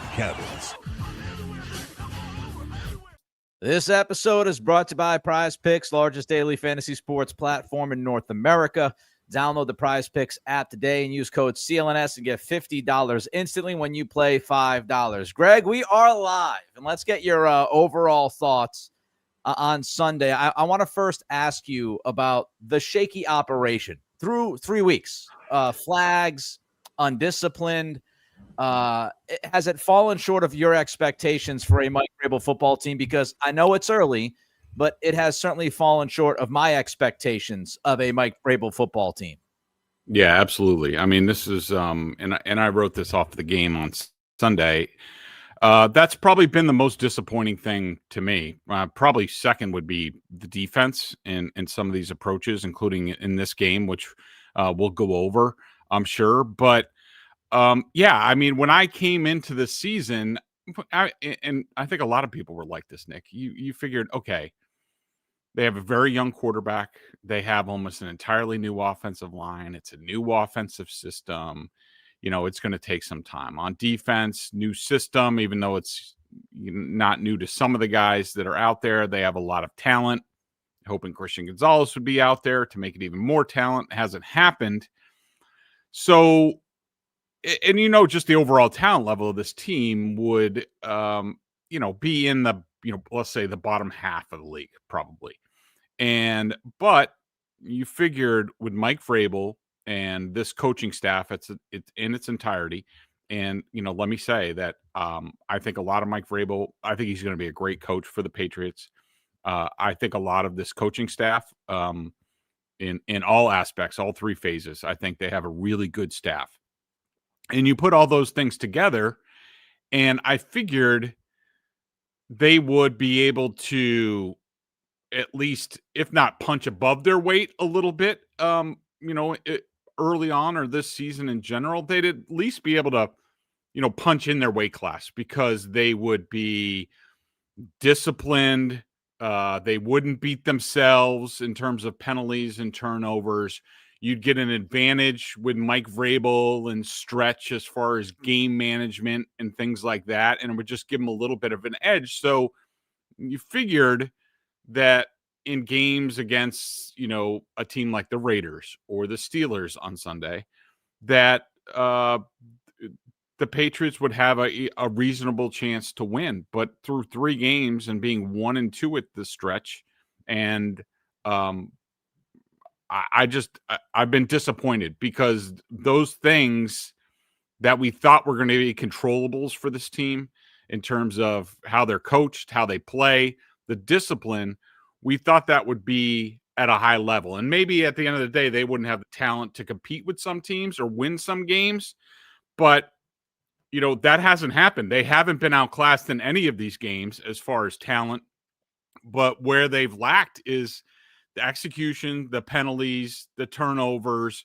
Nick Cattles. This episode is brought to you by Prize Picks, largest daily fantasy sports platform in North America. Download the Prize Picks app today and use code CLNS and get $50 instantly when you play $5. Greg, we are live, and let's get your overall thoughts on Sunday. I want to first ask you about the shaky operation through 3 weeks. Flags, undisciplined. Has it fallen short of your expectations for a Mike Vrabel football team? Because I know it's early, but it has certainly fallen short of my expectations of a Mike Vrabel football team. Yeah, absolutely. I mean, this is and I wrote this off the game on Sunday. That's probably been the most disappointing thing to me. Probably second would be the defense in some of these approaches, including in this game, which we'll go over, I'm sure. But yeah, I mean, when I came into the season, and I think a lot of people were like this, Nick, you figured, okay, they have a very young quarterback. They have almost an entirely new offensive line. It's a new offensive system. You know, it's going to take some time. On defense, new system, even though it's not new to some of the guys that are out there. They have a lot of talent. Hoping Christian Gonzalez would be out there to make it even more talent. It hasn't happened. So, and you know, just the overall talent level of this team would, be in the, let's say the bottom half of the league, probably. But you figured with Mike Vrabel and this coaching staff, it's in its entirety. And, let me say that I think a lot of Mike Vrabel, I think he's going to be a great coach for the Patriots. I think a lot of this coaching staff in all aspects, all three phases, I think they have a really good staff. And you put all those things together, and I figured they would be able to at least, if not punch above their weight a little bit, early on or this season in general, they'd at least be able to, punch in their weight class because they would be disciplined. They wouldn't beat themselves in terms of penalties and turnovers. You'd get an advantage with Mike Vrabel and stretch as far as game management and things like that. And it would just give them a little bit of an edge. So you figured that in games against, a team like the Raiders or the Steelers on Sunday, that the Patriots would have a reasonable chance to win. But through 3 games and being 1-2 at the stretch, and I've been disappointed because those things that we thought were going to be controllables for this team in terms of how they're coached, how they play, the discipline, we thought that would be at a high level. And maybe at the end of the day, they wouldn't have the talent to compete with some teams or win some games. But, that hasn't happened. They haven't been outclassed in any of these games as far as talent. But where they've lacked is the execution, the penalties, the turnovers,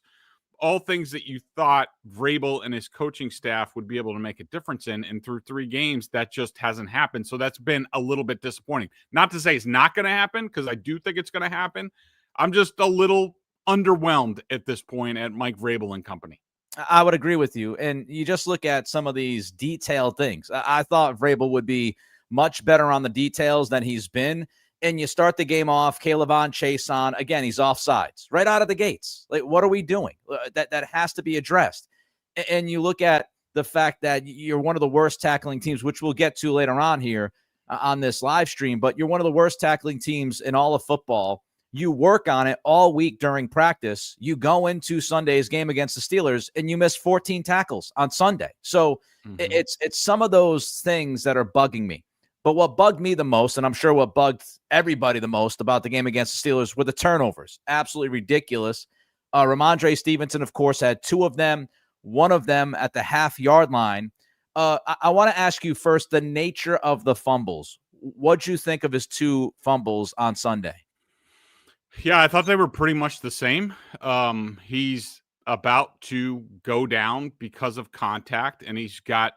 all things that you thought Vrabel and his coaching staff would be able to make a difference in. And through 3 games, that just hasn't happened. So that's been a little bit disappointing. Not to say it's not going to happen, because I do think it's going to happen. I'm just a little underwhelmed at this point at Mike Vrabel and company. I would agree with you. And you just look at some of these detailed things. I thought Vrabel would be much better on the details than he's been. And you start the game off, K'Lavon Chaisson, again, he's offsides right out of the gates. Like, what are we doing? That has to be addressed. And you look at the fact that you're one of the worst tackling teams, which we'll get to later on here on this live stream, but you're one of the worst tackling teams in all of football. You work on it all week during practice. You go into Sunday's game against the Steelers and you miss 14 tackles on Sunday. So it's some of those things that are bugging me. But what bugged me the most, and I'm sure what bugged everybody the most about the game against the Steelers, were the turnovers. Absolutely ridiculous. Ramondre Stevenson, of course, had 2 of them, one of them at the half-yard line. I want to ask you first the nature of the fumbles. What'd you think of his 2 fumbles on Sunday? Yeah, I thought they were pretty much the same. He's about to go down because of contact, and he's got,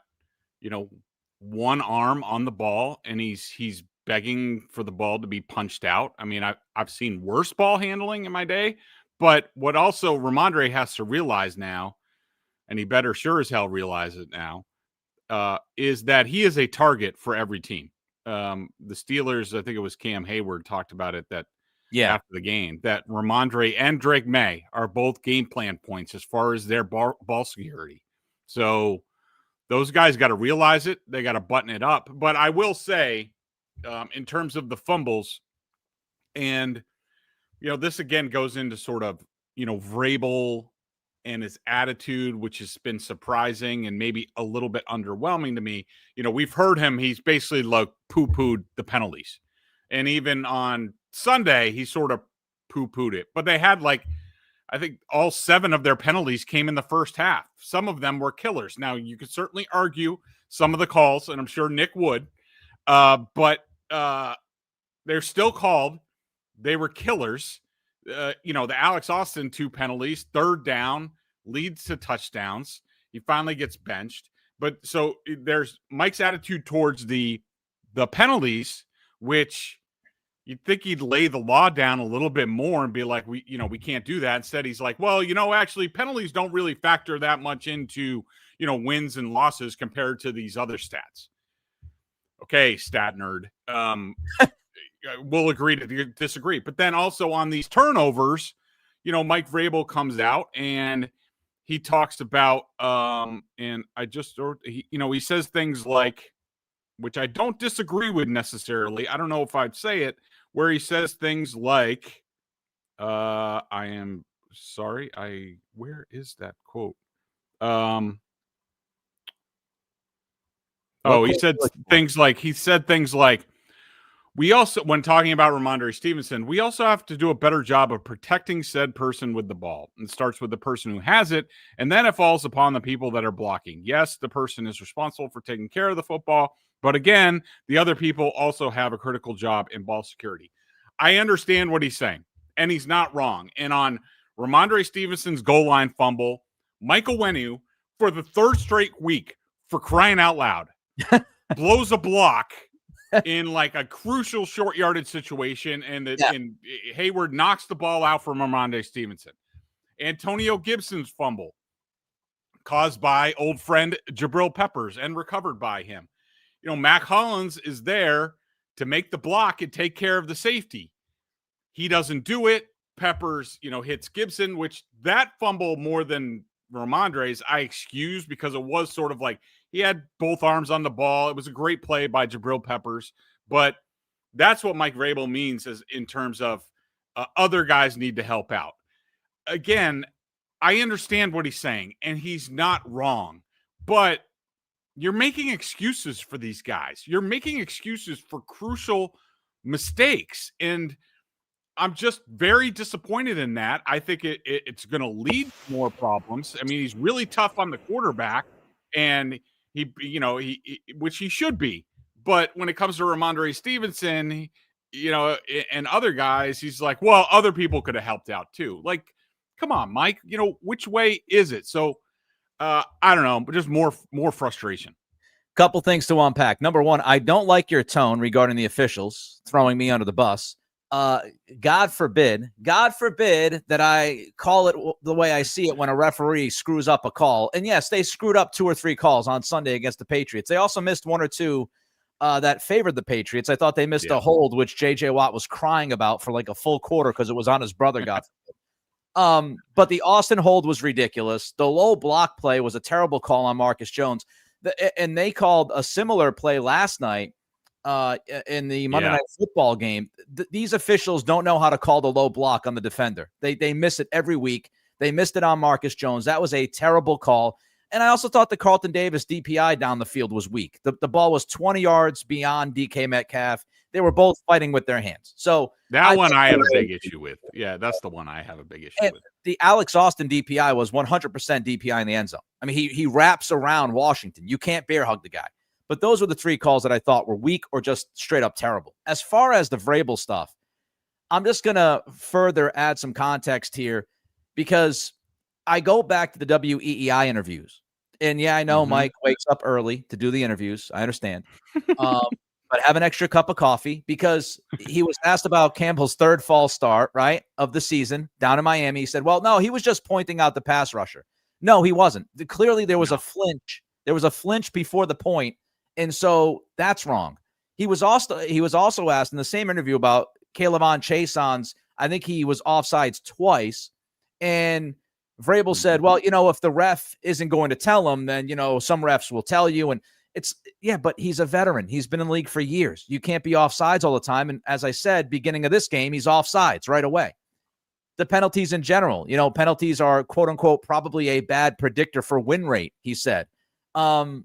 one arm on the ball, and he's begging for the ball to be punched out. I mean, I've seen worse ball handling in my day, but what also Ramondre has to realize now, and he better sure as hell realize it now, is that he is a target for every team. The Steelers, I think it was Cam Hayward talked about it after the game, that Ramondre and Drake Maye are both game plan points as far as their ball security. So those guys got to realize it. They got to button it up. But I will say, in terms of the fumbles, and, this again goes into sort of, Vrabel and his attitude, which has been surprising and maybe a little bit underwhelming to me. We've heard him. He's basically like poo-pooed the penalties. And even on Sunday, he sort of poo-pooed it. But they had I think all 7 of their penalties came in the first half. Some of them were killers. Now, you could certainly argue some of the calls, and I'm sure Nick would. But they're still called. They were killers. The Alex Austin 2 penalties, 3rd down, leads to touchdowns. He finally gets benched. But so there's Mike's attitude towards the penalties, which you'd think he'd lay the law down a little bit more and be like, we can't do that. Instead, he's like, well, actually penalties don't really factor that much into, wins and losses compared to these other stats. Okay, stat nerd. We'll agree to disagree. But then also on these turnovers, Mike Vrabel comes out and he talks about, and he says things like, which I don't disagree with necessarily. I don't know if I'd say it, where he says things like, I am sorry. Where is that quote? He said things like, we also, when talking about Ramondre Stevenson, we also have to do a better job of protecting said person with the ball. It starts with the person who has it, and then it falls upon the people that are blocking. Yes, the person is responsible for taking care of the football, but again, the other people also have a critical job in ball security. I understand what he's saying, and he's not wrong. And on Ramondre Stevenson's goal line fumble, Michael Wenu, for the 3rd straight week, for crying out loud, blows a block in a crucial short yardage situation, and Hayward knocks the ball out from Ramondre Stevenson. Antonio Gibson's fumble, caused by old friend Jabril Peppers and recovered by him. Mac Hollins is there to make the block and take care of the safety. He doesn't do it. Peppers, hits Gibson, which that fumble more than Ramondre's I excuse, because it was sort of like he had both arms on the ball. It was a great play by Jabril Peppers, but that's what Mike Vrabel means as in terms of other guys need to help out. Again, I understand what he's saying, and he's not wrong, but you're making excuses for these guys. You're making excuses for crucial mistakes, and I'm just very disappointed in that. I think it's going to lead to more problems. I mean, he's really tough on the quarterback, and he which he should be. But when it comes to Ramondre Stevenson, and other guys, he's like, well, other people could have helped out too. Like, come on, Mike. Which way is it? So I don't know, but just more frustration. Couple things to unpack. Number one, I don't like your tone regarding the officials throwing me under the bus. God forbid that I call it the way I see it when a referee screws up a call. And yes, they screwed up 2 or 3 calls on Sunday against the Patriots. They also missed 1 or 2 that favored the Patriots. I thought they missed a hold, which J.J. Watt was crying about for a full quarter because it was on his brother. But the Austin hold was ridiculous. The low block play was a terrible call on Marcus Jones. And they called a similar play last night in the Monday Night Football game. These officials don't know how to call the low block on the defender. They miss it every week. They missed it on Marcus Jones. That was a terrible call. And I also thought the Carlton Davis DPI down the field was weak. The ball was 20 yards beyond DK Metcalf. They were both fighting with their hands. So that one I have a big issue with. Yeah, that's the one I have a big issue with. The Alex Austin DPI was 100% DPI in the end zone. I mean, he wraps around Washington. You can't bear hug the guy. But those were the 3 calls that I thought were weak or just straight up terrible. As far as the Vrabel stuff, I'm just going to further add some context here because I go back to the WEEI interviews. And yeah, I know Mike wakes up early to do the interviews. I understand. But have an extra cup of coffee because he was asked about Campbell's 3rd false start, right, of the season down in Miami. He said, well, no, he was just pointing out the pass rusher. No, he wasn't. Clearly there was a flinch. There was a flinch before the point, and so that's wrong. He was also asked in the same interview about K'Lavon Chaison's, I think he was offsides twice, and Vrabel said, well, if the ref isn't going to tell him, then, some refs will tell you. And but he's a veteran. He's been in the league for years. You can't be offsides all the time. And as I said, beginning of this game, he's offsides right away. The penalties in general, penalties are, quote unquote, probably a bad predictor for win rate, he said. And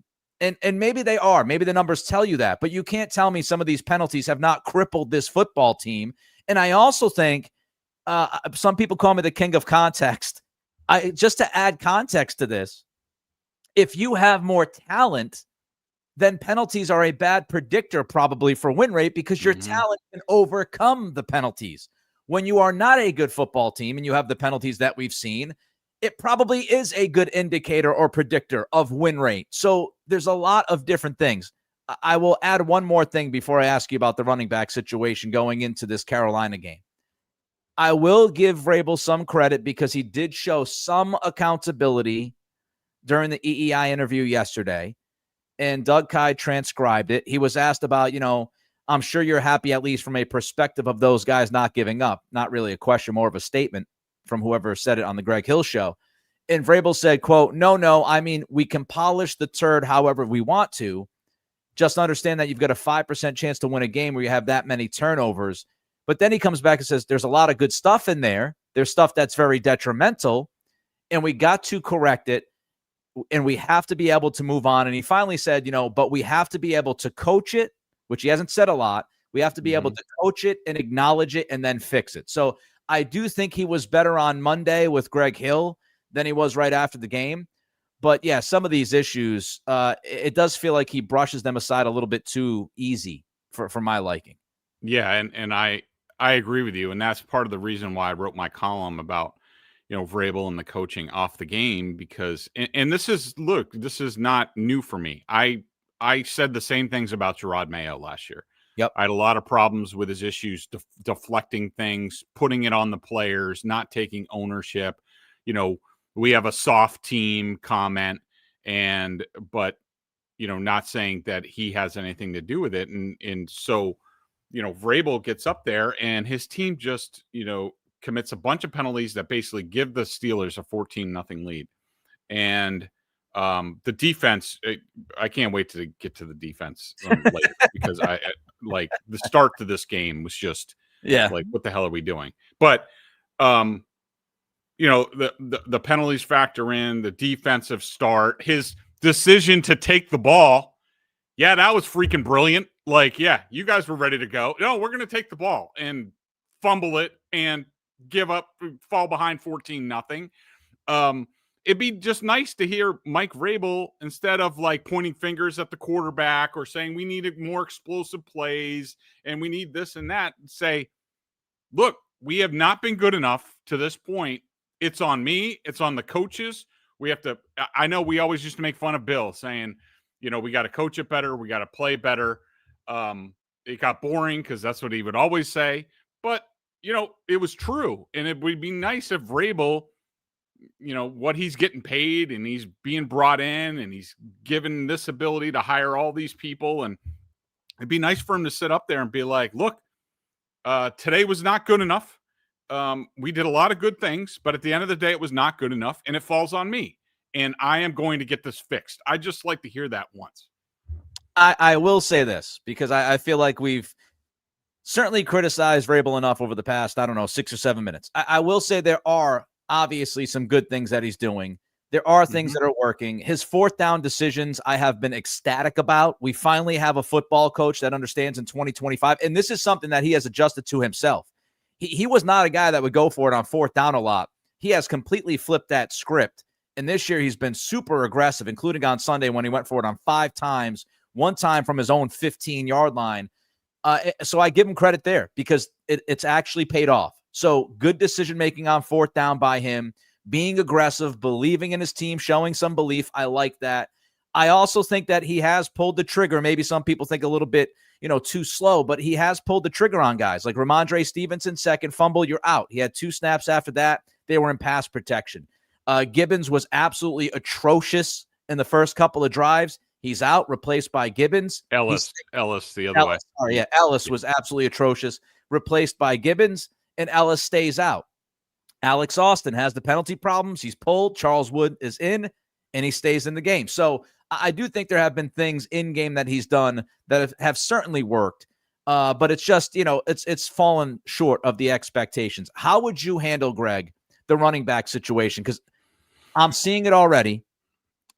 maybe they are. Maybe the numbers tell you that. But you can't tell me some of these penalties have not crippled this football team. And I also think some people call me the king of context. Just to add context to this, if you have more talent, then penalties are a bad predictor probably for win rate because your talent can overcome the penalties. When you are not a good football team and you have the penalties that we've seen, it probably is a good indicator or predictor of win rate. So there's a lot of different things. I will add one more thing before I ask you about the running back situation going into this Carolina game. I will give Vrabel some credit because he did show some accountability during the EEI interview yesterday, and Doug Kye transcribed it. He was asked about, I'm sure you're happy at least from a perspective of those guys not giving up. Not really a question, more of a statement from whoever said it on the Greg Hill show. And Vrabel said, quote, no, I mean, we can polish the turd however we want to. Just understand that you've got a 5% chance to win a game where you have that many turnovers. But then he comes back and says, there's a lot of good stuff in there. There's stuff that's very detrimental, and we got to correct it, and we have to be able to move on. And he finally said, but we have to be able to coach it, which he hasn't said a lot. We have to be able to coach it and acknowledge it and then fix it. So I do think he was better on Monday with Greg Hill than he was right after the game. But, yeah, some of these issues, it does feel like he brushes them aside a little bit too easy for my liking. Yeah, and I agree with you, and that's part of the reason why I wrote my column about, Vrabel and the coaching off the game because, and this is not new for me. I said the same things about Gerard Mayo last year. Yep. I had a lot of problems with his issues, deflecting things, putting it on the players, not taking ownership. We have a soft team comment, but not saying that he has anything to do with it, and so. Vrabel gets up there and his team just, commits a bunch of penalties that basically give the Steelers a 14-0 lead. And the defense, I can't wait to get to the defense later because I the start to this game was just like, what the hell are we doing? But, the penalties factor in, the defensive start, his decision to take the ball. Yeah, that was freaking brilliant. You guys were ready to go. No, we're going to take the ball and fumble it and fall behind 14-0. It'd be just nice to hear Mike Vrabel, instead of pointing fingers at the quarterback or saying we needed more explosive plays and we need this and that, say, look, we have not been good enough to this point. It's on me. It's on the coaches. I know we always used to make fun of Bill saying, we got to coach it better. We got to play better. It got boring because that's what he would always say. But, it was true. And it would be nice if Vrabel, what he's getting paid and he's being brought in and he's given this ability to hire all these people. And it'd be nice for him to sit up there and be like, look, today was not good enough. We did a lot of good things, but at the end of the day, it was not good enough. And it falls on me. And I am going to get this fixed. I just like to hear that once. I will say this because I feel like we've certainly criticized Vrabel enough over the past, 6 or 7 minutes. I will say there are obviously some good things that he's doing. There are things that are working. His fourth down decisions I have been ecstatic about. We finally have a football coach that understands in 2025. And this is something that he has adjusted to himself. He was not a guy that would go for it on fourth down a lot. He has completely flipped that script. And this year he's been super aggressive, including on Sunday when he went for it on 5 times, one time from his own 15-yard line. So I give him credit there because it's actually paid off. So good decision-making on fourth down by him, being aggressive, believing in his team, showing some belief. I like that. I also think that he has pulled the trigger. Maybe some people think a little bit, too slow, but he has pulled the trigger on guys like Ramondre Stevenson, second fumble, you're out. He had 2 snaps after that. They were in pass protection. Gibbons was absolutely atrocious in the first couple of drives. He's out, replaced by Gibbons. Ellis the other way. Sorry, yeah, Ellis was absolutely atrocious, replaced by Gibbons, and Ellis stays out. Alex Austin has the penalty problems. He's pulled. Charles Wood is in, and he stays in the game. So I do think there have been things in game that he's done that have certainly worked. But it's just, it's fallen short of the expectations. How would you handle, Greg, the running back situation? Because I'm seeing it already.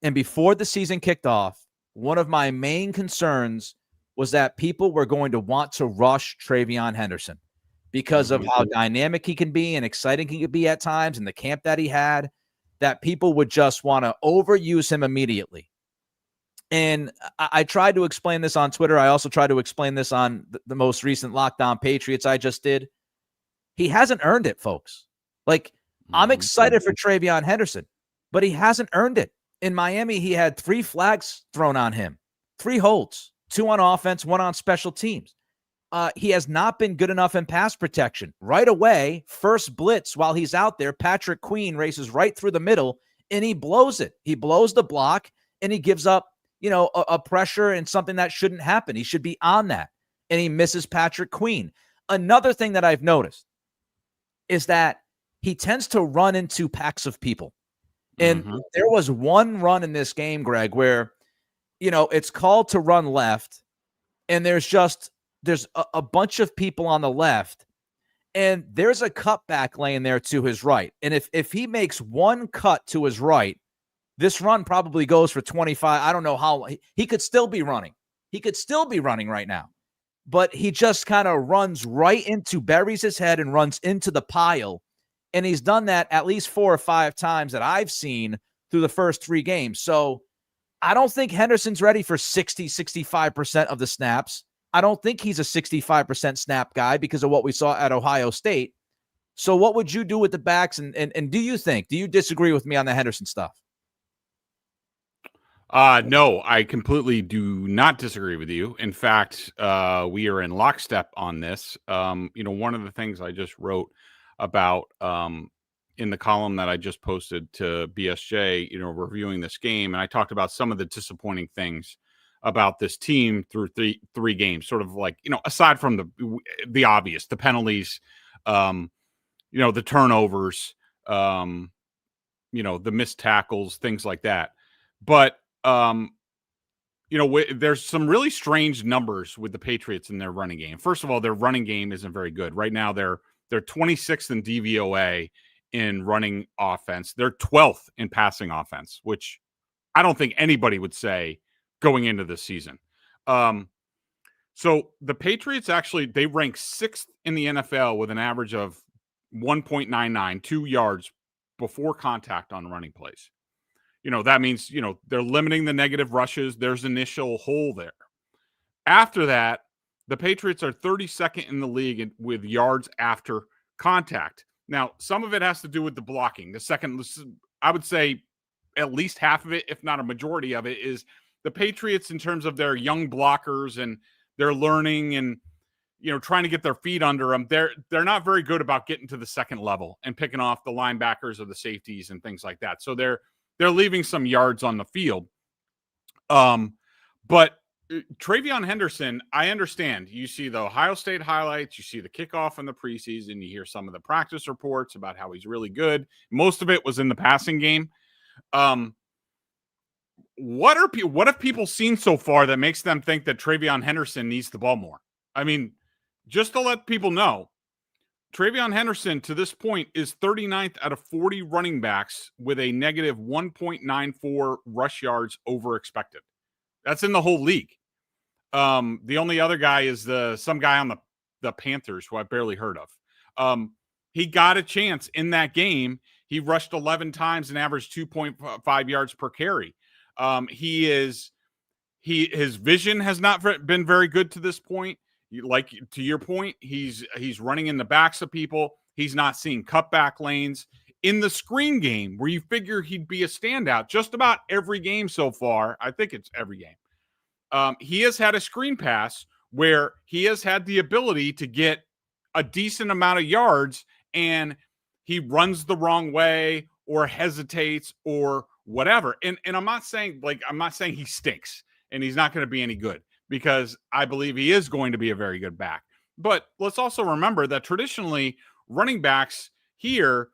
And before the season kicked off, one of my main concerns was that people were going to want to rush TreVeyon Henderson because of how dynamic he can be and exciting he could be at times in the camp that he had, that people would just want to overuse him immediately. And I tried to explain this on Twitter. I also tried to explain this on the most recent Lockdown Patriots I just did. He hasn't earned it, folks. Like, I'm excited for TreVeyon Henderson, but he hasn't earned it. In Miami, he had 3 flags thrown on him, 3 holds, 2 on offense, 1 on special teams. He has not been good enough in pass protection. Right away, first blitz while he's out there, Patrick Queen races right through the middle, and he blows it. He blows the block, and he gives up, a pressure and something that shouldn't happen. He should be on that, and he misses Patrick Queen. Another thing that I've noticed is that he tends to run into packs of people. And there was one run in this game, Greg, where, it's called to run left, and there's a bunch of people on the left, and there's a cutback lane there to his right. And if he makes one cut to his right, this run probably goes for 25. I don't know how he could still be running. He could still be running right now, but he just kind of buries his head and runs into the pile. And he's done that at least 4 or 5 times that I've seen through the first 3 games. So I don't think Henderson's ready for 65% of the snaps. I don't think he's a 65% snap guy because of what we saw at Ohio State. So what would you do with the backs? And do you disagree with me on the Henderson stuff? No, I completely do not disagree with you. In fact, we are in lockstep on this. One of the things I just wrote about in the column that I just posted to BSJ, reviewing this game, and I talked about some of the disappointing things about this team through three games, sort of like, aside from the obvious, the penalties, the turnovers, the missed tackles, things like that. But there's some really strange numbers with the Patriots in their running game. First of all, their running game isn't very good. Right now, they're 26th in DVOA in running offense. They're 12th in passing offense, which I don't think anybody would say going into this season. So the Patriots they rank 6th in the NFL with an average of 1.99, 2 yards before contact on running plays. That means, they're limiting the negative rushes. There's initial hole there. After that, the Patriots are 32nd in the league with yards after contact. Now, some of it has to do with the blocking. The second, I would say at least half of it, if not a majority of it, is the Patriots in terms of their young blockers and their learning and, trying to get their feet under them. They're not very good about getting to the second level and picking off the linebackers or the safeties and things like that. So they're leaving some yards on the field. But TreVeyon Henderson, I understand. You see the Ohio State highlights, you see the kickoff in the preseason, you hear some of the practice reports about how he's really good. Most of it was in the passing game. What have people seen so far that makes them think that TreVeyon Henderson needs the ball more? I mean, just to let people know, TreVeyon Henderson to this point is 39th out of 40 running backs with a negative 1.94 rush yards over expected. That's in the whole league. The only other guy is some guy on the Panthers who I barely heard of. He got a chance in that game. He rushed 11 times and averaged 2.5 yards per carry. His vision has not been very good to this point. Like to your point, he's running in the backs of people. He's not seeing cutback lanes. In the screen game, where you figure he'd be a standout, just about every game so far, I think it's every game, he has had a screen pass where he has had the ability to get a decent amount of yards, and he runs the wrong way or hesitates or whatever. And I'm not saying he stinks and he's not going to be any good, because I believe he is going to be a very good back. But let's also remember that traditionally running backs here,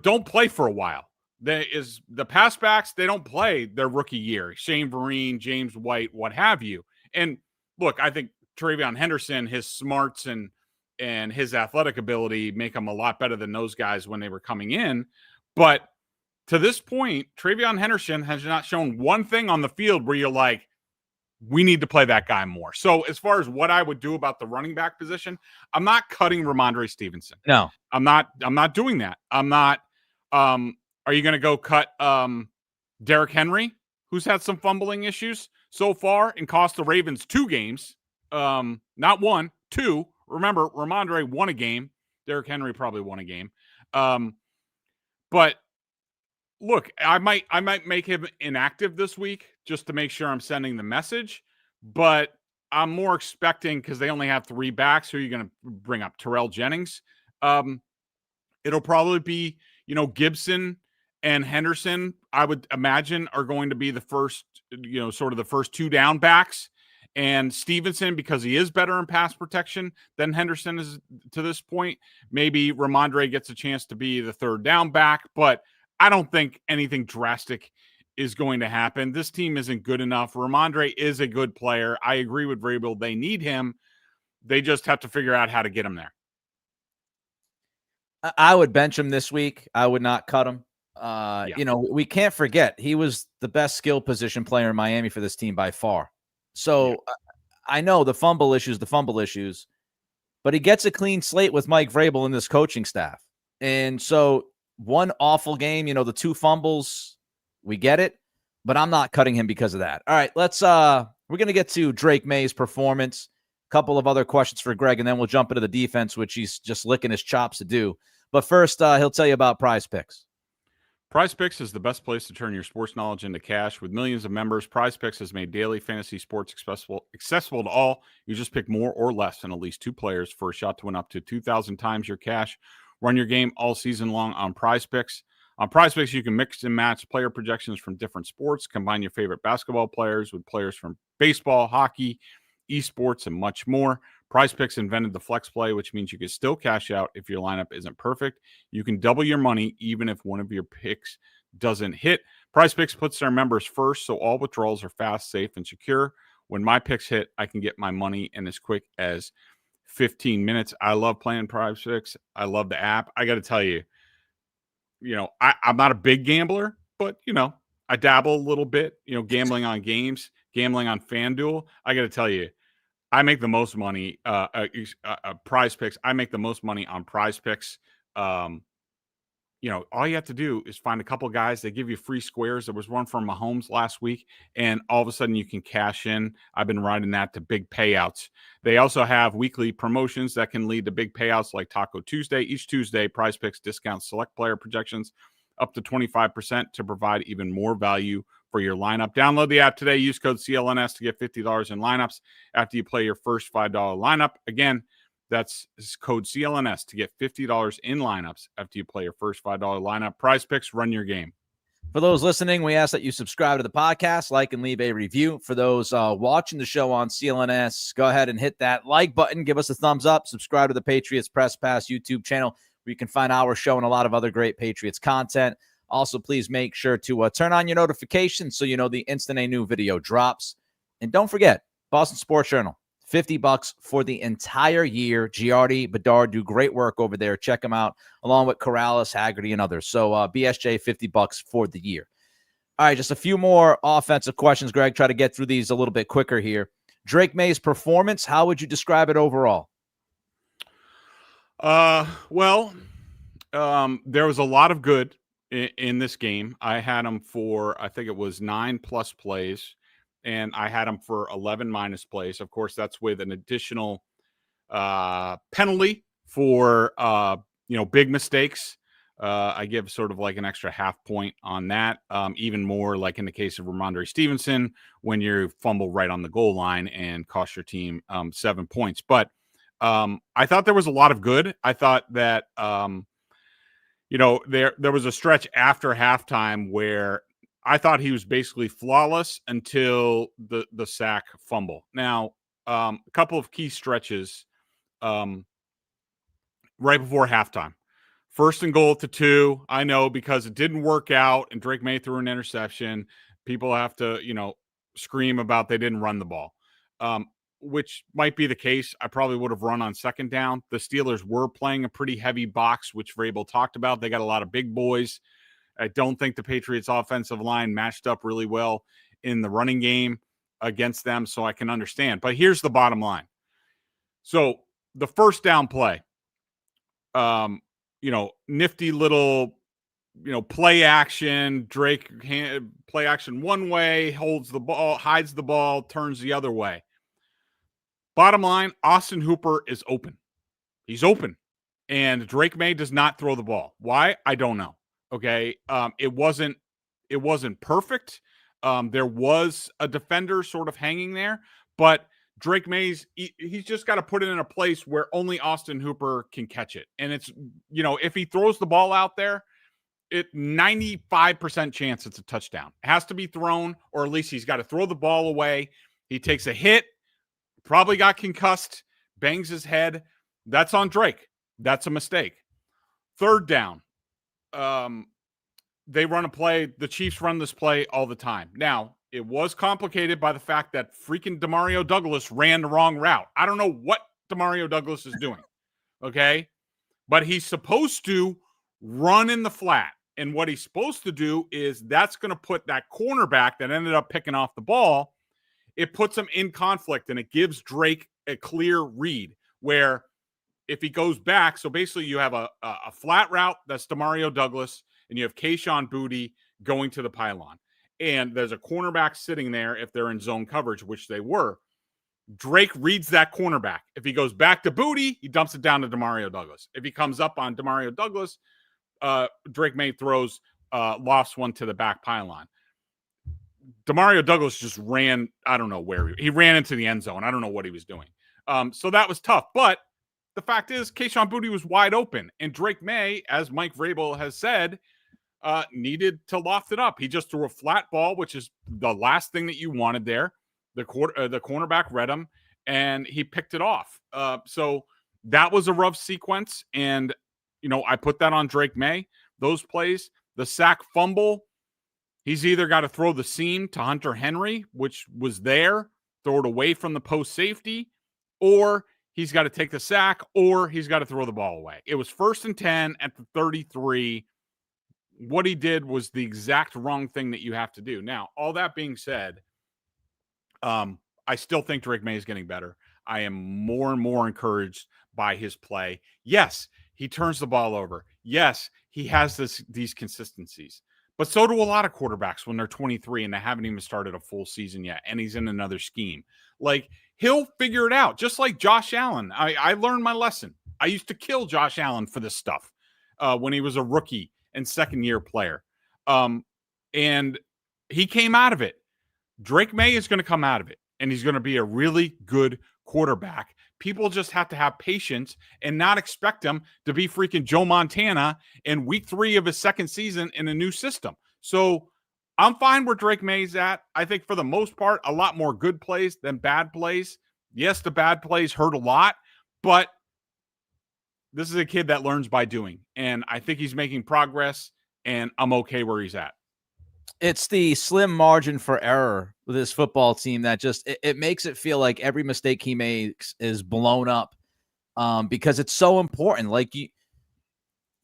don't play for a while. The pass backs, they don't play their rookie year. Shane Vereen, James White, what have you. And look, I think TreVeyon Henderson, his smarts and his athletic ability make him a lot better than those guys when they were coming in. But to this point, TreVeyon Henderson has not shown one thing on the field where you're like, we need to play that guy more. So as far as what I would do about the running back position, I'm not cutting Ramondre Stevenson. No, I'm not doing that. I'm not. Are you going to go cut Derrick Henry, who's had some fumbling issues so far and cost the Ravens 2 games? Not 1, 2. Remember, Ramondre won a game. Derrick Henry probably won a game. But look, I might make him inactive this week just to make sure I'm sending the message. But I'm more expecting, because they only have 3 backs. Who are you going to bring up? Terrell Jennings. It'll probably be, Gibson and Henderson, I would imagine, are going to be the first, sort of the first 2 down backs. And Stevenson, because he is better in pass protection than Henderson is to this point, maybe Ramondre gets a chance to be the 3rd down back. But I don't think anything drastic is going to happen. This team isn't good enough. Ramondre is a good player. I agree with Vrabel. They need him. They just have to figure out how to get him there. I would bench him this week. I would not cut him. Yeah. We can't forget he was the best skill position player in Miami for this team by far. So I know the fumble issues, but he gets a clean slate with Mike Vrabel and this coaching staff. And so one awful game, the 2 fumbles, we get it, but I'm not cutting him because of that. All right, we're going to get to Drake Maye's performance, a couple of other questions for Greg, and then we'll jump into the defense, which he's just licking his chops to do. But first, he'll tell you about Prize Picks. Prize Picks is the best place to turn your sports knowledge into cash. With millions of members, Prize Picks has made daily fantasy sports accessible to all. You just pick more or less than at least 2 players for a shot to win up to 2,000 times your cash. Run your game all season long on Prize Picks. On Prize Picks, you can mix and match player projections from different sports, combine your favorite basketball players with players from baseball, hockey, esports, and much more. Prize Picks invented the flex play, which means you can still cash out if your lineup isn't perfect. You can double your money even if one of your picks doesn't hit. Prize Picks puts their members first, so all withdrawals are fast, safe, and secure. When my picks hit, I can get my money in as quick as 15 minutes. I love playing Prize Picks. I love the app. I got to tell you, I'm not a big gambler, but, I dabble a little bit, gambling on games, gambling on FanDuel. I got to tell you, I make the most money, Prize Picks. I make the most money on Prize Picks. All you have to do is find a couple guys. They give you free squares. There was one from Mahomes last week, and all of a sudden you can cash in. I've been riding that to big payouts. They also have weekly promotions that can lead to big payouts like Taco Tuesday. Each Tuesday, Prize Picks discounts select player projections up to 25% to provide even more value for your lineup. Download the app today. Use code CLNS to get $50 in lineups after you play your first $5 lineup. Again, that's code CLNS to get $50 in lineups after you play your first $5 lineup. Prize Picks, run your game. For those listening, we ask that you subscribe to the podcast, like, and leave a review. For those watching the show on CLNS, go ahead and hit that like button. Give us a thumbs up. Subscribe to the Patriots Press Pass YouTube channel, where you can find our show and a lot of other great Patriots content. Also, please make sure to turn on your notifications so you know the instant a new video drops. And don't forget, Boston Sports Journal, $50 for the entire year. Giardi, Bedard do great work over there. Check them out, along with Corrales, Haggerty, and others. So BSJ, $50 for the year. All right, just a few more offensive questions, Greg. Try to get through these a little bit quicker here. Drake Maye's performance, how would you describe it overall? There was a lot of good in this game. I had him for, I think it was 9+ plays, and I had him for 11 minus plays. Of course, that's with an additional penalty for big mistakes. I give sort of like an extra half point on that. Even more like in the case of Ramondre Stevenson, when you fumble right on the goal line and cost your team 7 points. But I thought there was a lot of good. I thought that there was a stretch after halftime where I thought he was basically flawless until the sack fumble. Now, a couple of key stretches right before halftime. 1st and goal to 2. I know because it didn't work out and Drake Maye threw an interception. People have to, scream about they didn't run the ball, which might be the case. I probably would have run on 2nd down. The Steelers were playing a pretty heavy box, which Vrabel talked about. They got a lot of big boys. I don't think the Patriots offensive line matched up really well in the running game against them, so I can understand. But here's the bottom line. So the 1st down play, nifty little, play action. Drake play action one way, holds the ball, hides the ball, turns the other way. Bottom line, Austin Hooper is open. He's open. And Drake Maye does not throw the ball. Why? I don't know. Okay. It wasn't perfect. There was a defender sort of hanging there, but Drake Maye's, he's just got to put it in a place where only Austin Hooper can catch it. And it's, if he throws the ball out there, 95% chance it's a touchdown. It has to be thrown, or at least he's got to throw the ball away. He takes a hit, probably got concussed, bangs his head. That's on Drake. That's a mistake. 3rd down. They run a play. The Chiefs run this play all the time. Now, it was complicated by the fact that freaking Demario Douglas ran the wrong route. I don't know what Demario Douglas is doing, okay? But he's supposed to run in the flat. And what he's supposed to do is that's going to put that cornerback that ended up picking off the ball, it puts him in conflict, and it gives Drake a clear read where if he goes back, so basically you have a flat route, that's Demario Douglas, and you have Kayshon Boutte going to the pylon. And there's a cornerback sitting there if they're in zone coverage, which they were. Drake reads that cornerback. If he goes back to Boutte, he dumps it down to Demario Douglas. If he comes up on Demario Douglas, Drake Maye throws lost one to the back pylon. Demario Douglas just ran, I don't know where he ran into the end zone. I don't know what he was doing. So that was tough. But the fact is, Kayshon Boutte was wide open, and Drake Maye, as Mike Vrabel has said, needed to loft it up. He just threw a flat ball, which is the last thing that you wanted there. The cornerback read him, and he picked it off. So that was a rough sequence, and I put that on Drake Maye. Those plays, the sack fumble, he's either got to throw the seam to Hunter Henry, which was there, throw it away from the post safety, or he's got to take the sack, or he's got to throw the ball away. It was 1st and 10 at the 33. What he did was the exact wrong thing that you have to do. Now, all that being said, I still think Drake Maye is getting better. I am more and more encouraged by his play. Yes, he turns the ball over. Yes, he has these consistencies. But so do a lot of quarterbacks when they're 23 and they haven't even started a full season yet, and he's in another scheme. Like, he'll figure it out, just like Josh Allen. I learned my lesson. I used to kill Josh Allen for this stuff when he was a rookie and second-year player. And he came out of it. Drake Maye is going to come out of it, and he's going to be a really good quarterback. People just have to have patience and not expect him to be freaking Joe Montana in week 3 of his second season in a new system. So I'm fine where Drake Maye's at. I think for the most part, a lot more good plays than bad plays. Yes, the bad plays hurt a lot, but this is a kid that learns by doing. And I think he's making progress, and I'm okay where he's at. It's the slim margin for error with this football team that just it makes it feel like every mistake he makes is blown up because it's so important. Like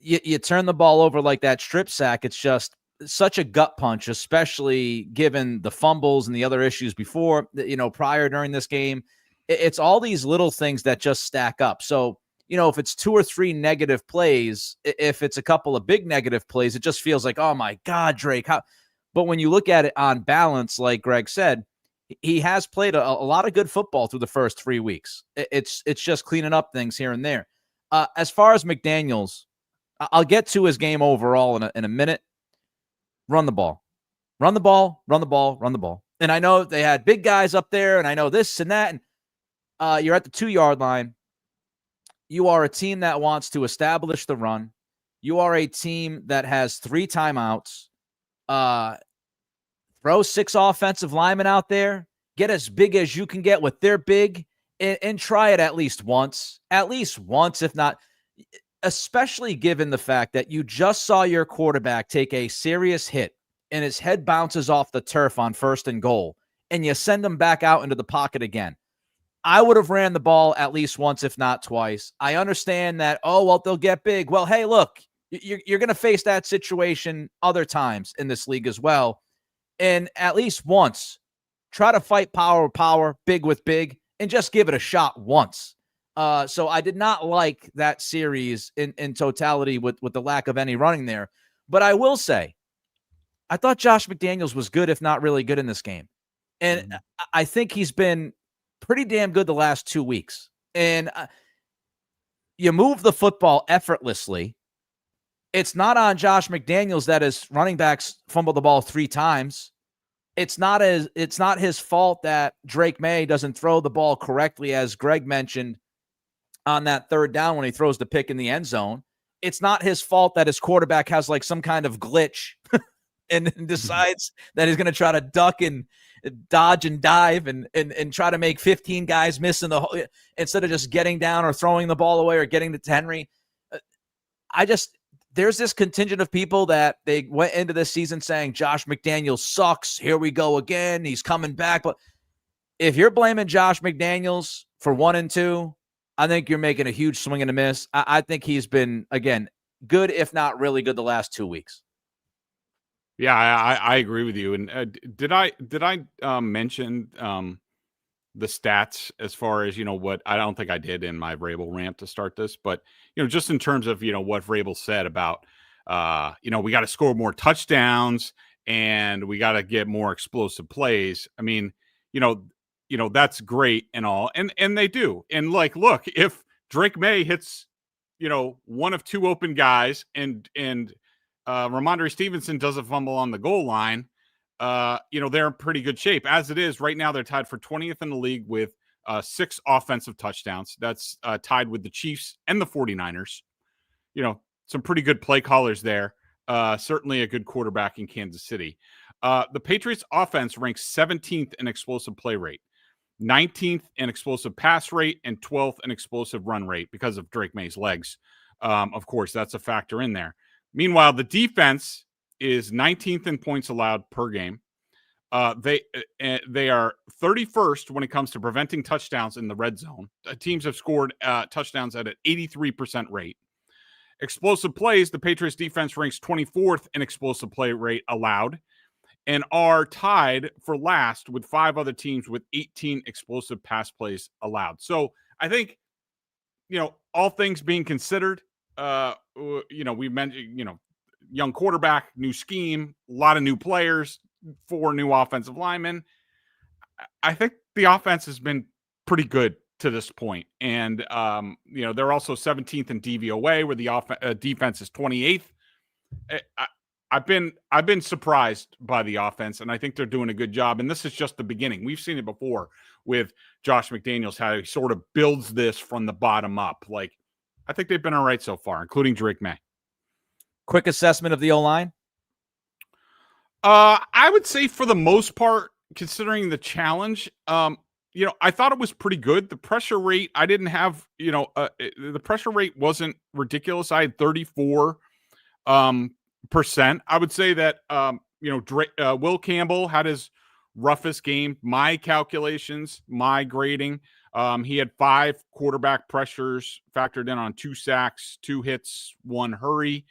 you turn the ball over like that strip sack. It's just such a gut punch, especially given the fumbles and the other issues before, prior during this game. It's all these little things that just stack up. So, if it's 2 or 3 negative plays, if it's a couple of big negative plays, it just feels like, oh my God, Drake, how? But when you look at it on balance, like Greg said, he has played a lot of good football through the first 3 weeks. It's just cleaning up things here and there. As far as McDaniels, I'll get to his game overall in a minute. Run the ball. Run the ball, run the ball, run the ball. And I know they had big guys up there, and I know this and that. And you're at the 2-yard line. You are a team that wants to establish the run. You are a team that has 3 timeouts. throw 6 offensive linemen out there, get as big as you can get with their big, and try it at least once, if not, especially given the fact that you just saw your quarterback take a serious hit and his head bounces off the turf on 1st and goal, and you send him back out into the pocket again. I would have ran the ball at least once, if not twice. I understand that, oh, well, they'll get big. Well, hey, look, you're going to face that situation other times in this league as well. And at least once, try to fight power with power, big with big, and just give it a shot once. So I did not like that series in totality with the lack of any running there. But I will say, I thought Josh McDaniels was good, if not really good in this game. And I think he's been pretty damn good the last 2 weeks. And you move the football effortlessly. It's not on Josh McDaniels that his running backs fumbled the ball 3 times. It's not his fault that Drake Maye doesn't throw the ball correctly, as Greg mentioned on that 3rd down when he throws the pick in the end zone. It's not his fault that his quarterback has like some kind of glitch and decides that he's going to try to duck and dodge and dive and try to make 15 guys miss in the hole instead of just getting down or throwing the ball away or getting to Henry. There's this contingent of people that they went into this season saying Josh McDaniels sucks. Here we go again. He's coming back. But if you're blaming Josh McDaniels for 1 and 2, I think you're making a huge swing and a miss. I think he's been, again, good, if not really good, the last 2 weeks. Yeah, I agree with you. And did I mention the stats as far as, what I don't think I did in my Vrabel rant to start this, but, just in terms of, what Vrabel said about, we got to score more touchdowns and we got to get more explosive plays. I mean, that's great and all. And they do. And like, look, if Drake Maye hits, 1 of 2 open guys and Ramondre Stevenson does a fumble on the goal line, they're in pretty good shape. As it is right now, they're tied for 20th in the league with 6 offensive touchdowns. That's tied with the Chiefs and the 49ers. Some pretty good play callers there. Certainly a good quarterback in Kansas City. The Patriots offense ranks 17th in explosive play rate, 19th in explosive pass rate, and 12th in explosive run rate because of Drake Maye's legs. Of course, that's a factor in there. Meanwhile, the defense is 19th in points allowed per game. They are 31st when it comes to preventing touchdowns in the red zone. Teams have scored touchdowns at an 83% rate. Explosive plays, the Patriots defense ranks 24th in explosive play rate allowed and are tied for last with 5 other teams with 18 explosive pass plays allowed. So I think, all things being considered, we mentioned, young quarterback, new scheme, a lot of new players, 4 new offensive linemen. I think the offense has been pretty good to this point. And, they're also 17th in DVOA, where the defense is 28th. I've been surprised by the offense, and I think they're doing a good job. And this is just the beginning. We've seen it before with Josh McDaniels, how he sort of builds this from the bottom up. Like, I think they've been all right so far, including Drake Maye. Quick assessment of the O-line? I would say for the most part, considering the challenge, I thought it was pretty good. The pressure rate, I didn't have, the pressure rate wasn't ridiculous. I had 34%. I would say that, Will Campbell had his roughest game. My calculations, my grading, he had 5 quarterback pressures factored in on 2 sacks, 2 hits, 1 hurry.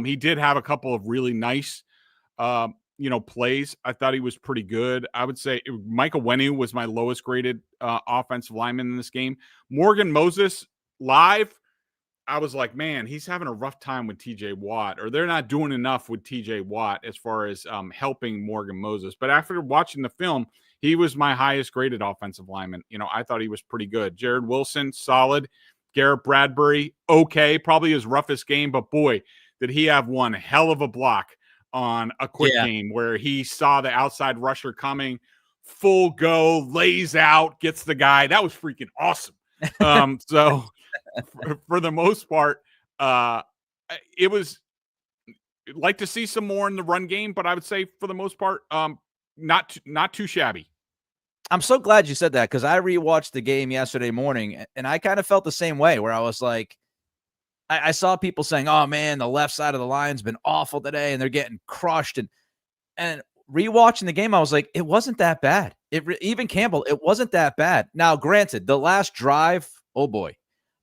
He did have a couple of really nice, plays. I thought he was pretty good. I would say Michael Wenu was my lowest graded offensive lineman in this game. Morgan Moses live, I was like, man, he's having a rough time with TJ Watt, or they're not doing enough with TJ Watt as far as helping Morgan Moses. But after watching the film, he was my highest graded offensive lineman. I thought he was pretty good. Jared Wilson, solid. Garrett Bradbury, okay. Probably his roughest game, but boy, did he have one hell of a block on a quick game where he saw the outside rusher coming, full go, lays out, gets the guy. That was freaking awesome. So for the most part, it was like to see some more in the run game, but I would say for the most part, not too shabby. I'm so glad you said that, because I rewatched the game yesterday morning, and I kind of felt the same way, where I was like, I saw people saying, "Oh man, the left side of the line's been awful today, and they're getting crushed." And rewatching the game, I was like, it wasn't that bad. Even Campbell, it wasn't that bad. Now, granted, the last drive, oh boy,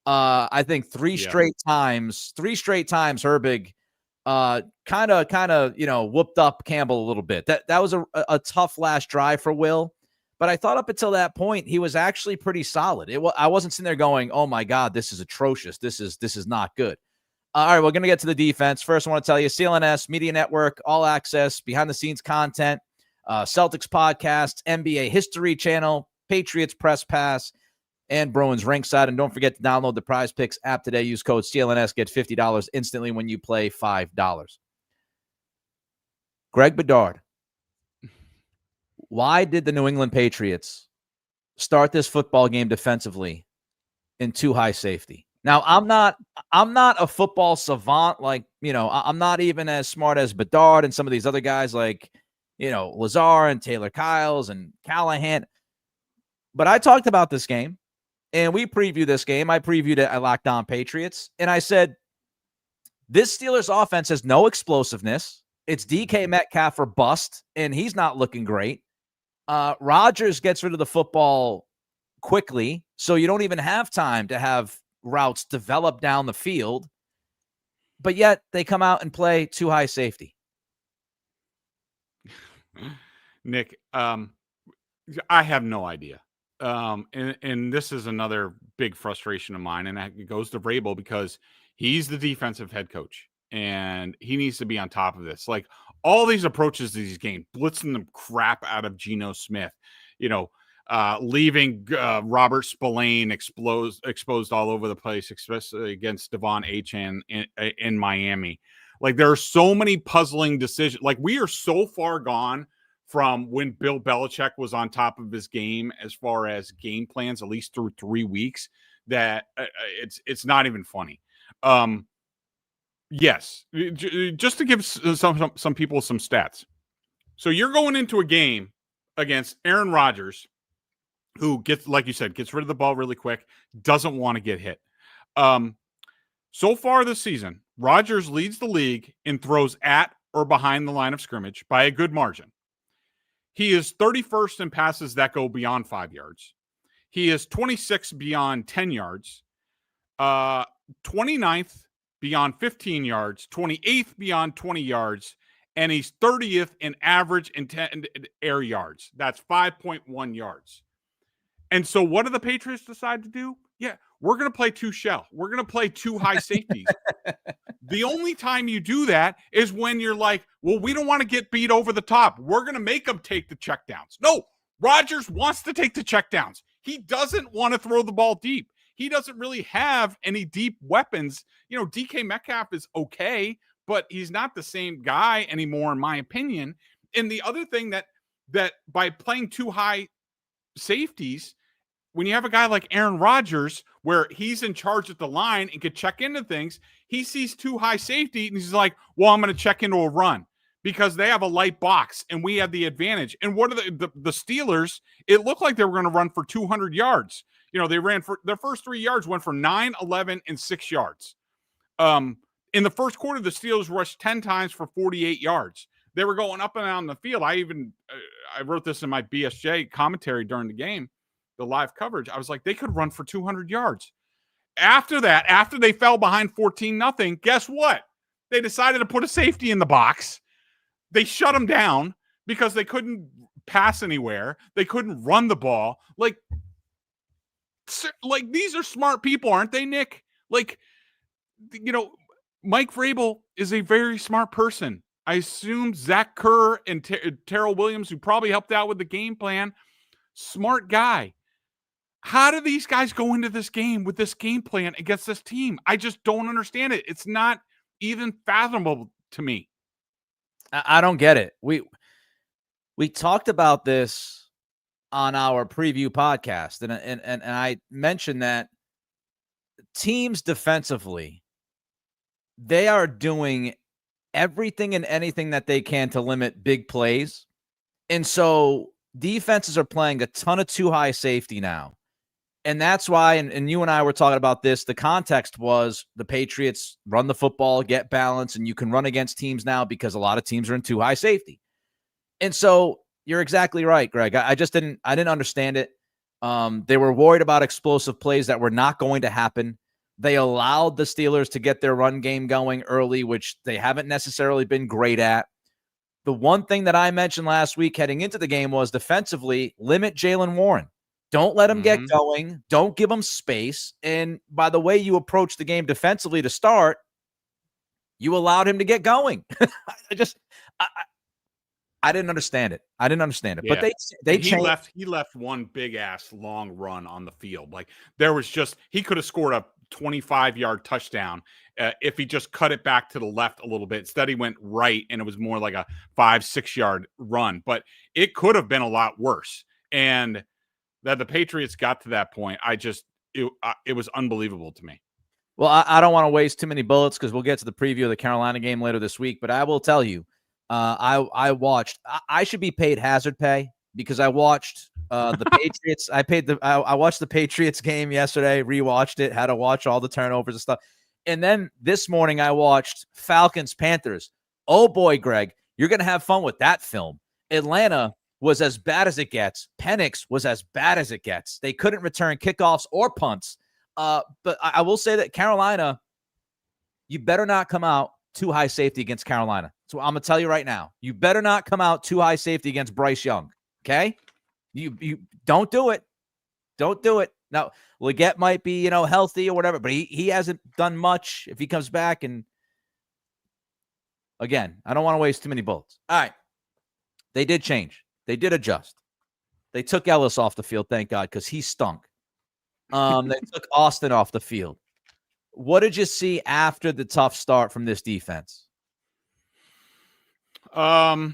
I think three straight times, Herbig, kind of, whooped up Campbell a little bit. That was a tough last drive for Will. But I thought up until that point, he was actually pretty solid. I wasn't sitting there going, "Oh my God, this is atrocious. This is not good." All right, we're going to get to the defense. First, I want to tell you, CLNS Media Network, all access, behind-the-scenes content, Celtics podcast, NBA History Channel, Patriots Press Pass, and Bruins Ringside. And don't forget to download the Prize Picks app today. Use code CLNS. Get $50 instantly when you play $5. Greg Bedard, why did the New England Patriots start this football game defensively in too high safety? Now, I'm not a football savant. Like, I'm not even as smart as Bedard and some of these other guys like, Lazar and Taylor Kyles and Callahan. But I talked about this game, and we previewed this game. I previewed it at Locked On Patriots, and I said, this Steelers offense has no explosiveness. It's DK Metcalf or bust, and he's not looking great. Rodgers gets rid of the football quickly, so you don't even have time to have routes develop down the field, but yet they come out and play too high safety. Nick, I have no idea. And this is another big frustration of mine, and it goes to Vrabel because he's the defensive head coach, and he needs to be on top of this. Like, all these approaches to these games, blitzing the crap out of Geno Smith, leaving Robert Spillane exposed all over the place, especially against Devon Achane in Miami. Like, there are so many puzzling decisions. Like, we are so far gone from when Bill Belichick was on top of his game as far as game plans, at least through 3 weeks, that it's not even funny. Yes, just to give some people some stats. So you're going into a game against Aaron Rodgers, who gets, like you said, gets rid of the ball really quick, doesn't want to get hit. So far this season, Rodgers leads the league in throws at or behind the line of scrimmage by a good margin. He is 31st in passes that go beyond 5 yards. He is 26th beyond 10 yards, 29th beyond 15 yards, 28th beyond 20 yards, and he's 30th in average intended air yards. That's 5.1 yards. And so what do the Patriots decide to do? Yeah, we're going to play two shell. We're going to play two high safeties. The only time you do that is when you're like, well, we don't want to get beat over the top. We're going to make them take the checkdowns. No, Rodgers wants to take the checkdowns. He doesn't want to throw the ball deep. He doesn't really have any deep weapons. DK Metcalf is okay, but he's not the same guy anymore, in my opinion. And the other thing that by playing two high safeties, when you have a guy like Aaron Rodgers, where he's in charge at the line and could check into things, he sees two high safety and he's like, well, I'm going to check into a run because they have a light box and we have the advantage. And what are the Steelers? It looked like they were going to run for 200 yards. They ran for their first 3 yards, went for 9, 11, and 6 yards. In the first quarter, the Steelers rushed 10 times for 48 yards. They were going up and down the field. I wrote this in my BSJ commentary during the game, the live coverage. I was like, they could run for 200 yards. After that, after they fell behind 14-0, guess what? They decided to put a safety in the box. They shut them down because they couldn't pass anywhere. They couldn't run the ball. Like these are smart people, aren't they, Nick? Mike Vrabel is a very smart person. I assume Zach Kerr and Terrell Williams, who probably helped out with the game plan, smart guy. How do these guys go into this game with this game plan against this team? I just don't understand it. It's not even fathomable to me. I don't get it. We talked about this on our preview podcast, and I mentioned that teams defensively, they are doing everything and anything that they can to limit big plays. And so defenses are playing a ton of too high safety now. And that's why, and you and I were talking about this, the context was the Patriots run the football, get balance, and you can run against teams now because a lot of teams are in too high safety. And so you're exactly right, Greg. I didn't understand it. They were worried about explosive plays that were not going to happen. They allowed the Steelers to get their run game going early, which they haven't necessarily been great at. The one thing that I mentioned last week heading into the game was defensively, limit Jaylen Warren. Don't let him get going. Don't give him space. And by the way you approach the game defensively to start, you allowed him to get going. I didn't understand it. Yeah. But they changed. He left one big ass long run on the field. Like there was just he could have scored a 25-yard touchdown if he just cut it back to the left a little bit. Instead, he went right, and it was more like a 5-6 yard run. But it could have been a lot worse. And that the Patriots got to that point, it was unbelievable to me. Well, I don't want to waste too many bullets because we'll get to the preview of the Carolina game later this week. But I will tell you. I watched. I should be paid hazard pay because I watched the Patriots. I watched the Patriots game yesterday. Rewatched it. Had to watch all the turnovers and stuff. And then this morning I watched Falcons Panthers. Oh boy, Greg, you're gonna have fun with that film. Atlanta was as bad as it gets. Penix was as bad as it gets. They couldn't return kickoffs or punts. But I will say that Carolina, you better not come out too high safety against Carolina. So I'm going to tell you right now, you better not come out too high safety against Bryce Young. Okay. You don't do it. Don't do it. Now, Leggett might be, healthy or whatever, but he hasn't done much if he comes back. And again, I don't want to waste too many bullets. All right. They did change. They did adjust. They took Ellis off the field. Thank God. Cause he stunk. They took Austin off the field. What did you see after the tough start from this defense? I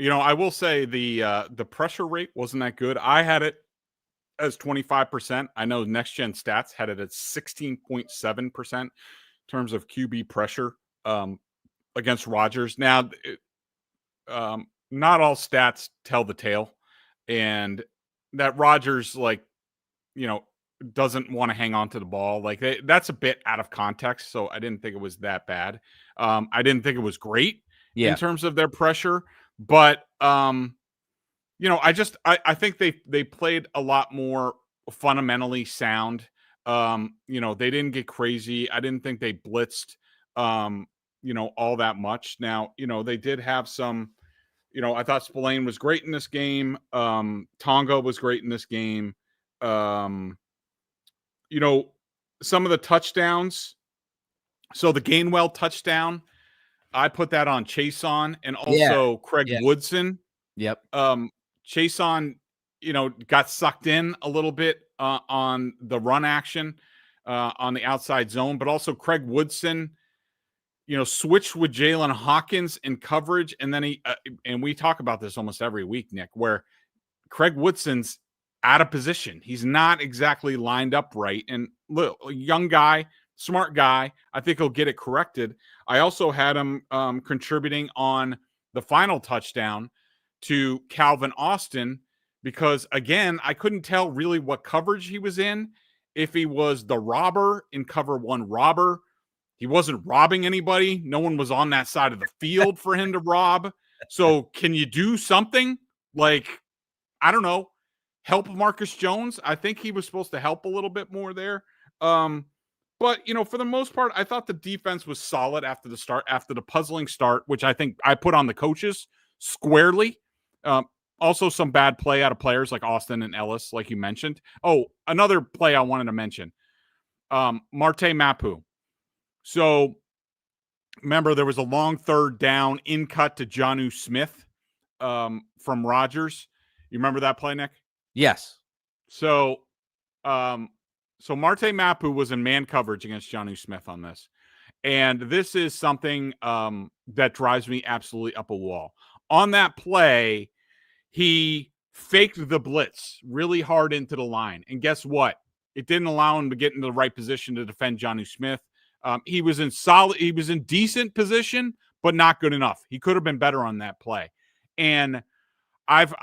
will say the pressure rate wasn't that good. I had it as 25%. I know Next Gen Stats had it at 16.7% in terms of QB pressure against Rodgers. Now, not all stats tell the tale, and that Rodgers doesn't want to hang on to the ball. Like that's a bit out of context. So I didn't think it was that bad. I didn't think it was great in terms of their pressure, but I think they played a lot more fundamentally sound. They didn't get crazy. I didn't think they blitzed, all that much. Now, they did have some, I thought Spillane was great in this game. Tonga was great in this game. Some of the touchdowns. So the Gainwell touchdown, I put that on Chason and also Craig Woodson. Yep. Chason, got sucked in a little bit on the run action on the outside zone, but also Craig Woodson, switched with Jalen Hawkins in coverage. And then and we talk about this almost every week, Nick, where Craig Woodson's out of position. He's not exactly lined up right. And look, young guy, smart guy. I think he'll get it corrected. I also had him contributing on the final touchdown to Calvin Austin because, again, I couldn't tell really what coverage he was in. If he was the robber in cover one robber, he wasn't robbing anybody. No one was on that side of the field for him to rob. So can you do something like, I don't know, help Marcus Jones? I think he was supposed to help a little bit more there. But, for the most part, I thought the defense was solid after the puzzling start, which I think I put on the coaches squarely. Also some bad play out of players like Austin and Ellis, like you mentioned. Oh, another play I wanted to mention. Marte Mapu. So remember, there was a long third down in cut to Jonnu Smith from Rodgers. You remember that play, Nick? Yes. So Marte Mapu was in man coverage against Jonnu Smith on this. And this is something that drives me absolutely up a wall. On that play, he faked the blitz really hard into the line. And guess what? It didn't allow him to get into the right position to defend Jonnu Smith. He was in decent position, but not good enough. He could have been better on that play. And I've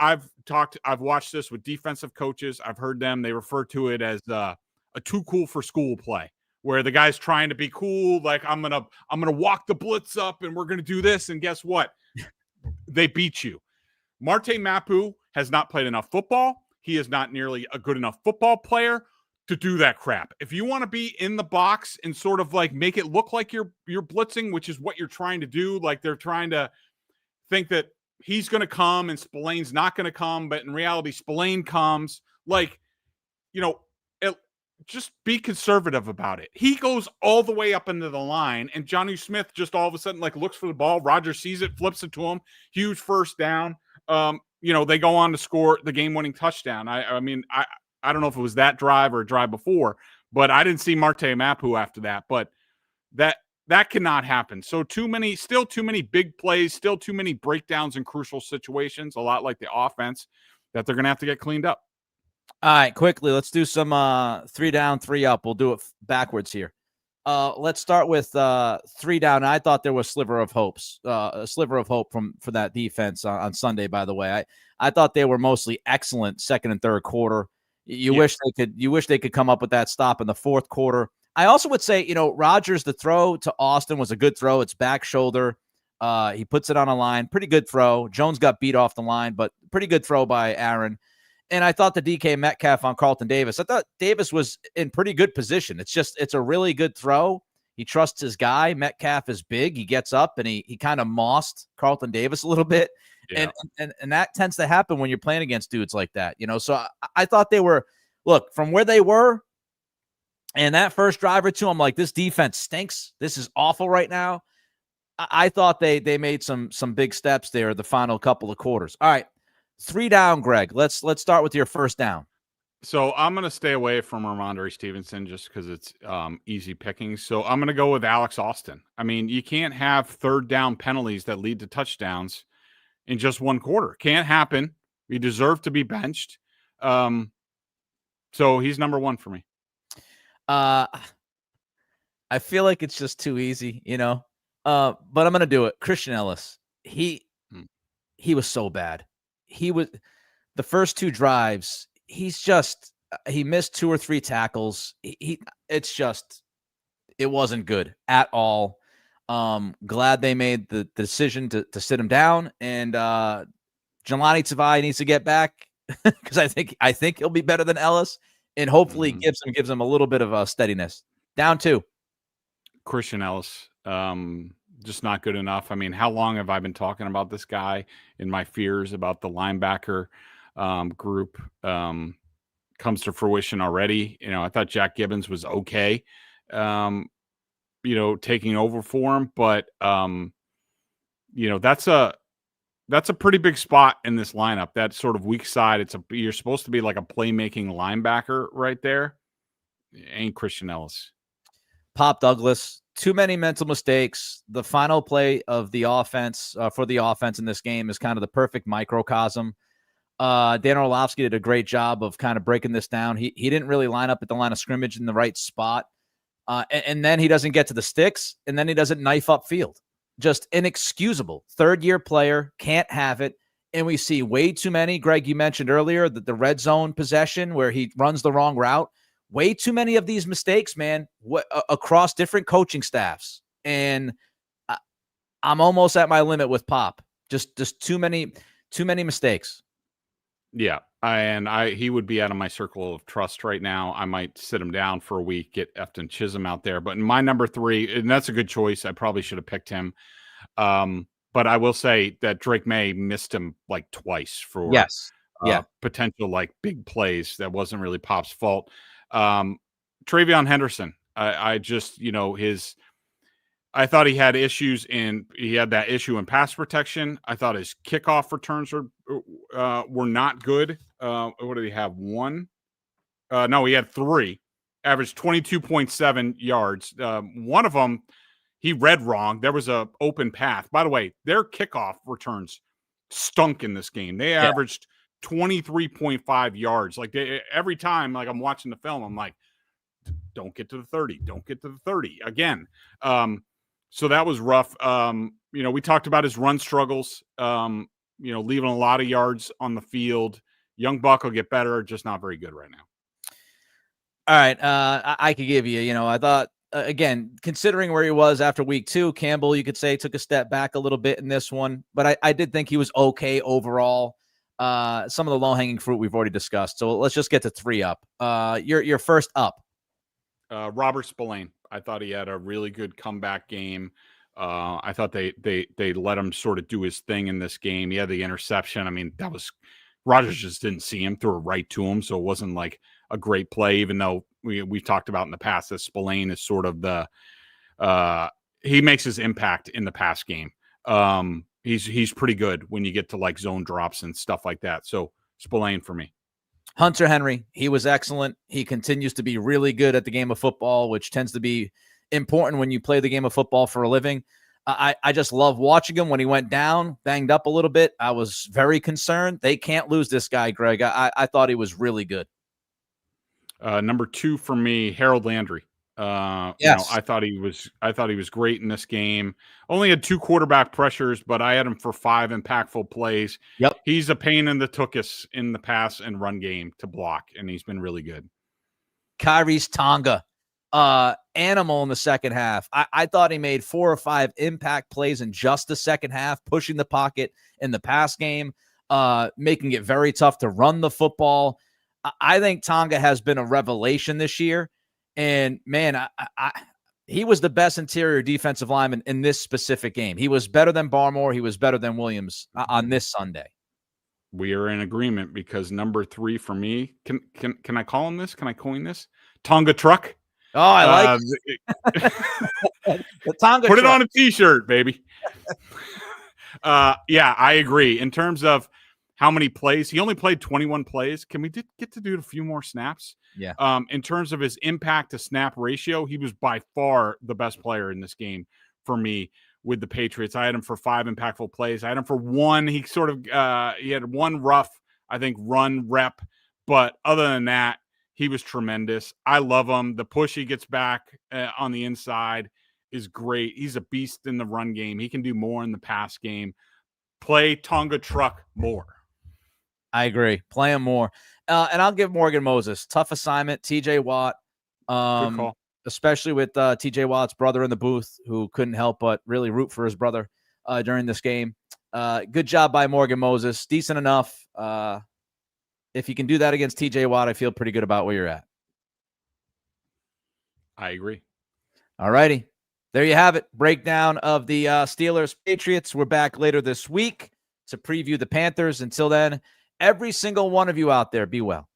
watched this with defensive coaches. I've heard them. They refer to it as a too cool for school play, where the guy's trying to be cool. Like, I'm going to walk the blitz up and we're going to do this. And guess what? They beat you. Marte Mapu has not played enough football. He is not nearly a good enough football player to do that crap. If you want to be in the box and sort of like make it look like you're blitzing, which is what you're trying to do, like they're trying to think that he's going to come and Spillane's not going to come, but in reality, Spillane comes. Like, just be conservative about it. He goes all the way up into the line, and Johnny Smith just all of a sudden like looks for the ball. Roger sees it, flips it to him. Huge first down. They go on to score the game-winning touchdown. I mean, I don't know if it was that drive or a drive before, but I didn't see Marte Mapu after that. But that cannot happen. So still too many big plays, still too many breakdowns in crucial situations, a lot like the offense, that they're going to have to get cleaned up. All right, quickly, let's do some 3 down, 3 up. We'll do it backwards here. Let's start with 3 down. I thought there was a sliver of hope for that defense on Sunday, by the way. I thought they were mostly excellent second and third quarter. You wish they could come up with that stop in the fourth quarter. I also would say, Rodgers, the throw to Austin was a good throw. It's back shoulder. He puts it on a line. Pretty good throw. Jones got beat off the line, but pretty good throw by Aaron. And I thought the DK Metcalf on Carlton Davis, I thought Davis was in pretty good position. It's a really good throw. He trusts his guy. Metcalf is big. He gets up and he kind of mossed Carlton Davis a little bit. Yeah. And that tends to happen when you're playing against dudes like that, So I thought they were, look, from where they were and that first drive or two, I'm like, this defense stinks. This is awful right now. I thought they made some big steps there the final couple of quarters. All right. 3 down, Greg. Let's start with your first down. So I'm going to stay away from Ramondre Stevenson just because it's easy picking. So I'm going to go with Alex Austin. I mean, you can't have third down penalties that lead to touchdowns in just one quarter. Can't happen. He deserved to be benched. So he's number 1 for me. I feel like it's just too easy, but I'm going to do it. Christian Ellis. He was so bad. He was the first 2 drives. He missed 2 or 3 tackles. It wasn't good at all. Glad they made the decision to sit him down, and Jelani Tavai needs to get back because I think he'll be better than Ellis, and hopefully gives him a little bit of steadiness. Down 2. Christian Ellis. Just not good enough. I mean, how long have I been talking about this guy and my fears about the linebacker group comes to fruition already? I thought Jack Gibbons was okay, taking over for him, but that's a pretty big spot in this lineup. That sort of weak side. You're supposed to be like a playmaking linebacker right there. Ain't Christian Ellis. Pop Douglas. Too many mental mistakes. The final play of the offense for the offense in this game is kind of the perfect microcosm. Dan Orlovsky did a great job of kind of breaking this down. He didn't really line up at the line of scrimmage in the right spot. And then he doesn't get to the sticks, and then he doesn't knife upfield. Just inexcusable. Third-year player, can't have it. And we see way too many. Greg, you mentioned earlier that the red zone possession where he runs the wrong route. Way too many of these mistakes, man, across different coaching staffs. And I'm almost at my limit with Pop. Just too many mistakes. Yeah. He would be out of my circle of trust right now. I might sit him down for a week, get Efton Chisholm out there. But in my number 3, and that's a good choice. I probably should have picked him. But I will say that Drake Maye missed him like twice for potential like big plays. That wasn't really Pop's fault. Travion Henderson, I thought he had that issue in pass protection. I thought his kickoff returns were not good. What did he have? 1? No, he had 3. Averaged 22.7 yards. One of them he read wrong. There was a open path. By the way, their kickoff returns stunk in this game. They averaged 23.5 yards. Like every time, like I'm watching the film, I'm like, don't get to the 30. Don't get to the 30 again. So that was rough. We talked about his run struggles. leaving a lot of yards on the field. Young Buck will get better, just not very good right now. All right. I could give you, I thought, again, considering where he was after week 2, Campbell, you could say, took a step back a little bit in this one, but I did think he was okay overall. Some of the low-hanging fruit we've already discussed. So let's just get to 3 up. Your first up. Robert Spillane. I thought he had a really good comeback game. I thought they let him sort of do his thing in this game. He had the interception. I mean, that was Rodgers just didn't see him, threw it right to him, so it wasn't like a great play. Even though we've talked about in the past that Spillane is sort of the he makes his impact in the pass game. He's pretty good when you get to like zone drops and stuff like that. So Spillane for me. Hunter Henry, he was excellent. He continues to be really good at the game of football, which tends to be important when you play the game of football for a living. I just love watching him. When he went down, banged up a little bit, I was very concerned. They can't lose this guy, Greg. I thought he was really good. Number 2 for me, Harold Landry. Yes. I thought he was great in this game. Only had 2 quarterback pressures, but I had him for 5 impactful plays. Yep. He's a pain in the tuchus in the pass and run game to block, and he's been really good. Kyrie's Tonga, animal in the second half. I thought he made 4 or 5 impact plays in just the second half, pushing the pocket in the pass game, making it very tough to run the football. I think Tonga has been a revelation this year. And, man, he was the best interior defensive lineman in this specific game. He was better than Barmore. He was better than Williams on this Sunday. We are in agreement because number 3 for me, can I call him this? Can I coin this? Tonga Truck. Oh, I like it. The Tonga Put truck. it on a T-shirt, baby. Yeah, I agree. In terms of how many plays, he only played 21 plays. Can we get to do a few more snaps? Yeah. In terms of his impact to snap ratio, he was by far the best player in this game for me with the Patriots. I had him for 5 impactful plays. I had him for 1. He sort of he had 1 rough, I think, run rep. But other than that, he was tremendous. I love him. The push he gets back on the inside is great. He's a beast in the run game. He can do more in the pass game. Play Tonga Truck more. I agree. Play him more. And I'll give Morgan Moses. Tough assignment. TJ Watt. Good call. Especially with TJ Watt's brother in the booth, who couldn't help but really root for his brother during this game. Good job by Morgan Moses. Decent enough. If you can do that against TJ Watt, I feel pretty good about where you're at. I agree. All righty. There you have it. Breakdown of the Steelers Patriots. We're back later this week to preview the Panthers. Until then, every single one of you out there, be well.